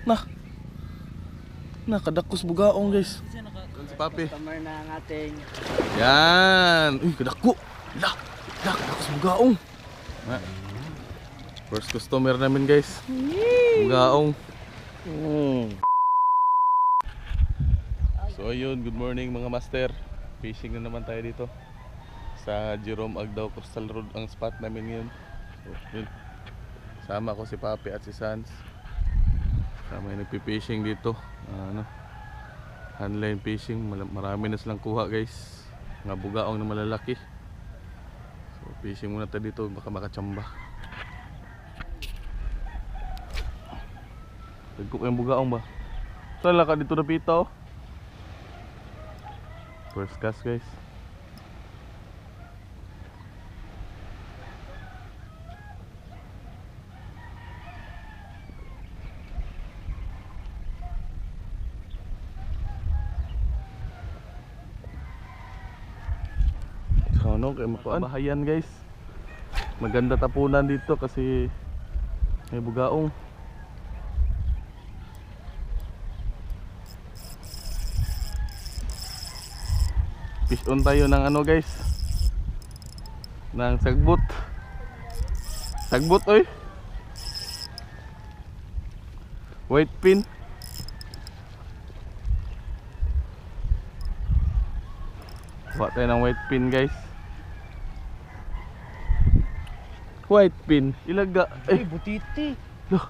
Nah. Kadakos bugaong guys. Si Papi. Customer na ang ating. Yan. Uy, kadako. Kadakos bugaong. First customer namin guys. Bugaong. So ayun, good morning mga master. Fishing na naman tayo dito sa Jerome Agdao Coastal Road ang spot namin ngayon. So, yun. Sama ko si Papi at si Sans. Sama yung nagpi-fishing dito. Handline fishing. Marami na silang kuha guys. Mga bugaong na malalaki. So fishing muna tayo dito, baka makachamba. Tagko kayong bugaong ba? Saan lang ka dito na pita oh? First cast guys. So ano kayo mapabahayan guys. Maganda tapunan dito kasi may bugaong. Fish on tayo ng ano guys, ng sagbot. Sagbot oy. White pin. Kuha tayo ng white pin guys. White pin. Ilaga. Ay, butiti. Loh,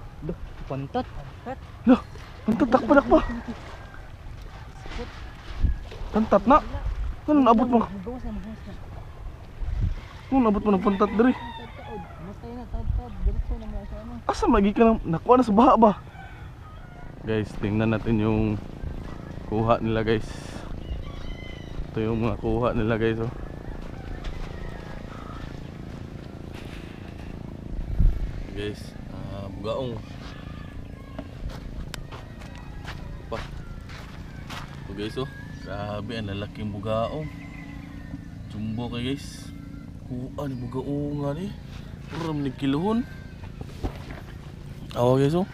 Pantat. loh. Pantat dakpa. Pantat na. Ano naabot mo? Ano naabot mo ng pantat diri? Asa lagi ka na nakuha na sa baha ba? Guys, tingnan natin yung kuha nila guys. Ito yung mga kuha nila guys oh. Guys, bugaong. Pa. Ito guys oh. Grabe, ang lalaking bugaong. Jumbo kay guys. Kuha ni bugaong nga ni. Puro ni kilohon. Awa guys oh.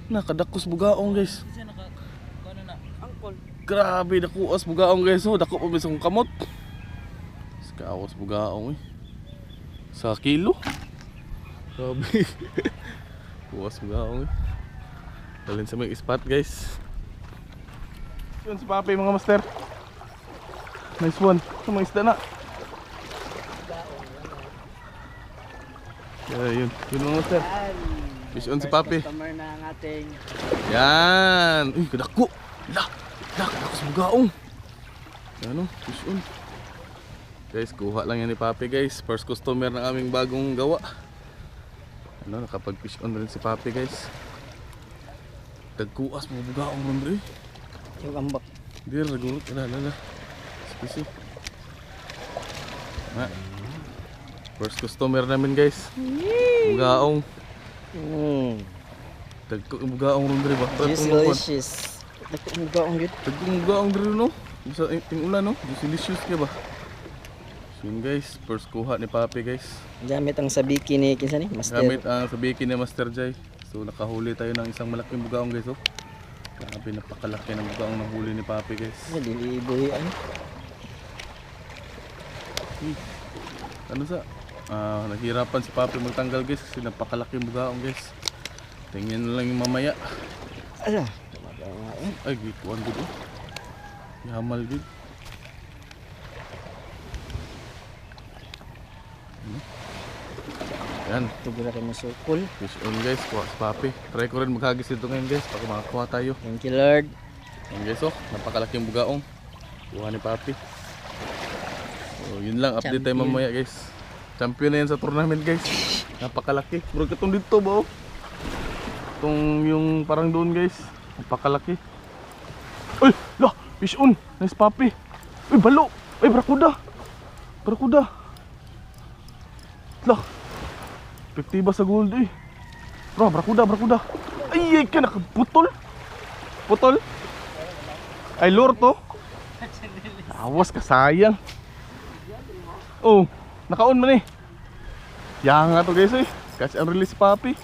Kadakos bugaong guys. Grabe, dakuas bugaong guys oh. Dako pa bisong kamot. Kawas bugaong eh. Sa kilo. Grabe. Kuwas bugaong eh. Dalhin sa may spot guys. Yun si Papi mga master. Nice one. Sa mga isda na. Yun mga master. Fish on si Papi. Customer na ang ating. Yan. Uy, kadako. Kadakos bugaong. Yan o, fish on. Guys, kuha lang yan ni Papi guys. First customer ng aming bagong gawa. Nakapag fish on rin si Papi guys. Tagkuas mga bugaong rin rin. Yung ambak. Dir, nagulot. Lala. Spisi. First customer namin guys. Bugaong. Tagkong bugaong rin rin ba? Delicious. Tagkong bugaong rin. Tagkong bugaong rin no? Sa tingulan no? Delicious ka ba? So yun guys, first kuha ni Papi guys. Gamit ang sabiki ni kinsa ni Master. Gamit ang sabiki ni Master Jai. So nakahuli tayo ng isang malaking bugaong guys oh. Grabe, napakalaki ng bugaong ng huli ni Papi guys. Diliboy ano? Ano sa? Naghirapan si Papi magtanggal guys kasi napakalaki ng bugaong guys. Tingnan na lang yung mamaya. Ala. Ay, gikuan good oh. Yamal good. Yan. Tugura kay masukol. Fish on guys, kuha si Papi. Try ko rin maghagis dito ngayon guys para makakuha tayo. Thank you Lord. Yan guys oh, napakalaking bugaong. Kuha ni Papi. So yun lang, update tayo mamaya guys. Champion na yan sa tournament guys. Napakalaki. Bro, katong dito ba oh. Itong yung parang doon guys. Napakalaki. Uy, lah, fish on. Nice Papi. Uy, balo. Uy, brakuda. Lah. Efektiba sa gold eh. Bro, brakuda. Ay, ka nakaputol. Putol. Ay, lure to. Awas ka, sayang. Oh, naka-on man eh. Yang nga to guys eh. Catch and release Papi.